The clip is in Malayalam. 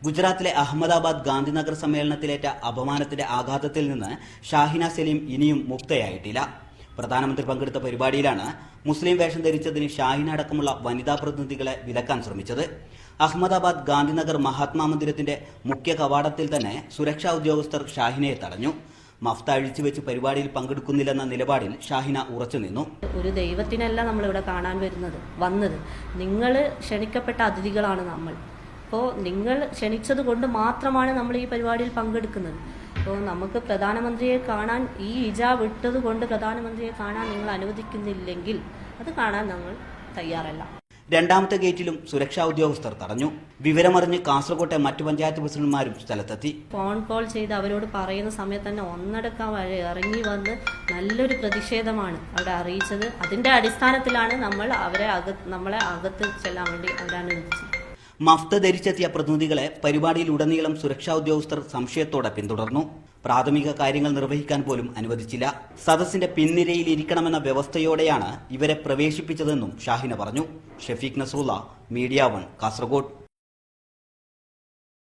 ഗുജറാത്തിലെ അഹമ്മദാബാദ് ഗാന്ധിനഗർ സമ്മേളനത്തിലേറ്റ അപമാനത്തിന്റെ ആഘാതത്തിൽ നിന്ന് ഷാഹിന സലീം ഇനിയും മുക്തയായിട്ടില്ല. പ്രധാനമന്ത്രി പങ്കെടുത്ത പരിപാടിയിലാണ് മുസ്ലിം വേഷം ധരിച്ചതിന് ഷാഹിന അടക്കമുള്ള വനിതാ പ്രതിനിധികളെ വിലക്കാൻ ശ്രമിച്ചത്. അഹമ്മദാബാദ് ഗാന്ധിനഗർ മഹാത്മാ മന്ദിരത്തിന്റെ മുഖ്യ കവാടത്തിൽ തന്നെ സുരക്ഷാ ഉദ്യോഗസ്ഥർ ഷാഹിനയെ തടഞ്ഞു. മഫ്ത അഴിച്ചുവെച്ച് പരിപാടിയിൽ പങ്കെടുക്കുന്നില്ലെന്ന നിലപാടിൽ ഷാഹിന ഉറച്ചുനിന്നു. ഒരു ദൈവത്തിനല്ല നമ്മളിവിടെ കാണാൻ വന്നത് നിങ്ങൾ ക്ഷണിക്കപ്പെട്ട അതിഥികളാണ് നമ്മൾ. അപ്പോൾ നിങ്ങൾ ക്ഷണിച്ചത് കൊണ്ട് മാത്രമാണ് നമ്മൾ ഈ പരിപാടിയിൽ പങ്കെടുക്കുന്നത്. അപ്പോൾ നമുക്ക് പ്രധാനമന്ത്രിയെ കാണാൻ ഈ ഹിജാബ് ഇട്ടത് കൊണ്ട് പ്രധാനമന്ത്രിയെ കാണാൻ നിങ്ങൾ അനുവദിക്കുന്നില്ലെങ്കിൽ അത് കാണാൻ നമ്മൾ തയ്യാറല്ല. രണ്ടാമത്തെ ഗേറ്റിലും സുരക്ഷാ ഉദ്യോഗസ്ഥർ തടഞ്ഞു. വിവരമറിഞ്ഞ് കാസർകോട്ടെ മറ്റു പഞ്ചായത്ത് പ്രസിഡന്റുമാരും സ്ഥലത്തെത്തി. ഫോൺ കോൾ ചെയ്ത് അവരോട് പറയുന്ന സമയത്ത് തന്നെ ഒന്നടക്കം ഇറങ്ങി വന്ന് നല്ലൊരു പ്രതിഷേധമാണ് അവിടെ അറിയിച്ചത്. അതിന്റെ അടിസ്ഥാനത്തിലാണ് നമ്മളെ അകത്ത് ചെല്ലാൻ വേണ്ടി അവരനുവദിച്ചത്. മഫ്ത ധരിച്ചെത്തിയ പ്രതിനിധികളെ പരിപാടിയിലുടനീളം സുരക്ഷാ ഉദ്യോഗസ്ഥർ സംശയത്തോടെ പിന്തുടർന്നു. പ്രാഥമിക കാര്യങ്ങൾ നിർവഹിക്കാൻ പോലും അനുവദിച്ചില്ല. സദസ്സിന്റെ പിൻനിരയിൽ ഇരിക്കണമെന്ന വ്യവസ്ഥയോടെയാണ് ഇവരെ പ്രവേശിപ്പിച്ചതെന്നും ഷാഹിന പറഞ്ഞു. ഷഫീഖ് നസറുള്ള, മീഡിയ 1, കാസർഗോഡ്.